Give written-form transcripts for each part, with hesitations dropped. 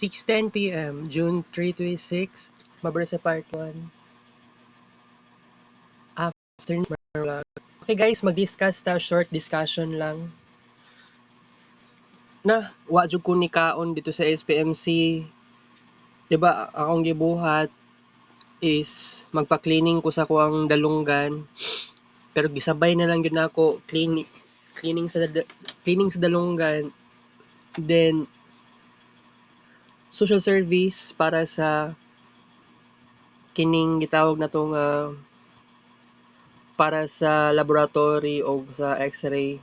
6:10 p.m. June 326. Mabara sa part 1. Afternoon vlog. Okay guys, mag-discuss ta, short discussion lang. Na, wa jud ko ni kaon dito sa SPMC. 'Di ba, akong gibuhat is magpa-cleaning ko sa kuang dalunggan. Pero gisabay na lang gyud nako cleaning sa dalunggan. Then social service para sa kining gitawag na to nga para sa laboratory o sa x-ray.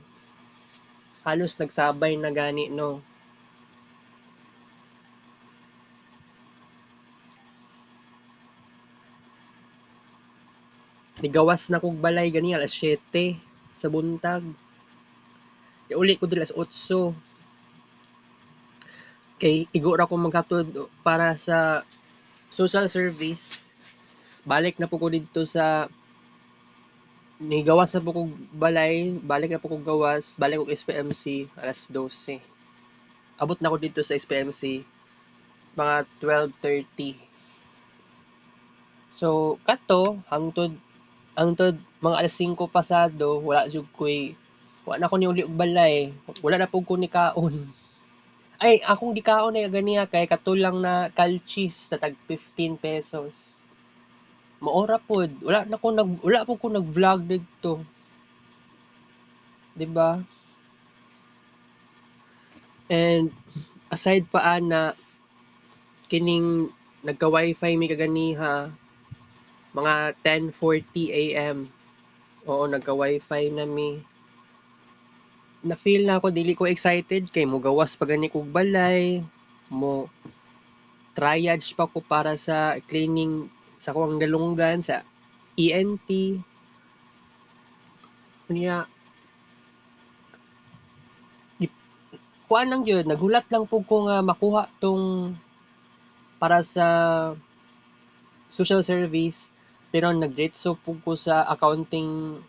Halos nagsabay na gani no. Nigawas na kog balay gani alas 7 sa buntag. Uli ko dili alas 8. Kay igo ra ko maghatod para sa social service. Balik na po ko dito sa nigawas na po kog balay, balik na po kog gawas, balik kog SPMC alas 12. Abot na ko dito sa SPMC mga 12:30. So kato hangtod mga alas 5 pasado wala na ko ni uli og balay, wala na pud ko ni kaon. Ay akong gikaon na ganiya kay katulang na kalchis sa tag 15 pesos. Maora pod, wala po ko nag-vlog dito. 'Di ba? And aside pa ana kining nagka-wifi mi kaganiha mga 10:40 AM. Oo, nagka-wifi na mi. Na-feel na ako dili ko excited kay mogawas pa gani kog balay, mo triage pa ko para sa cleaning sa kuang dalunggan sa ENT. Unya kuan lang gyud, nagulat lang pud ko nga makuha tong para sa social service pero nagdiretso pud ko sa accounting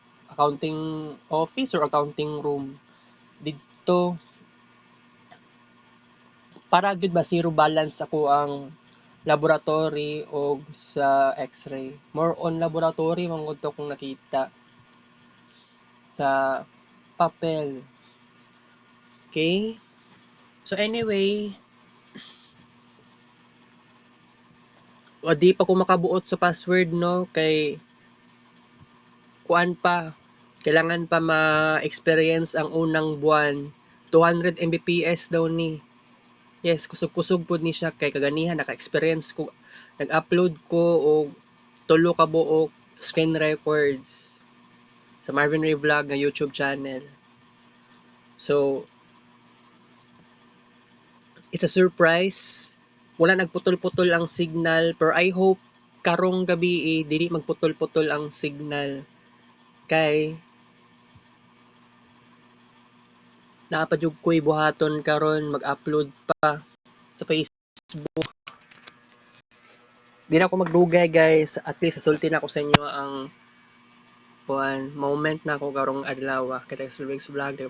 office or accounting room didto para gyud ba zero balance ako ang laboratory o sa x-ray. More on laboratory man gud to kung nakita sa papel. Okay? So anyway, di pa ko makabuot sa password no kay kuan pa kailangan pa ma-experience ang unang buwan. 200 Mbps daw ni. Yes, kusog-kusog pud ni siya kay kaganihan naka-experience ko. Nag-upload ko og 3 ka buok screen records sa Marvin Ray Vlog na YouTube channel. So, it's a surprise. Wala nagputol-putol ang signal pero I hope karong gabi dili magputol-putol ang signal kay napadyog ko'y buhaton karon mag-upload pa sa Facebook. Di na ako magdugay guys, at least nasulti na ako sa inyo ang moment na ako karong adlaw. Kita sa vlog.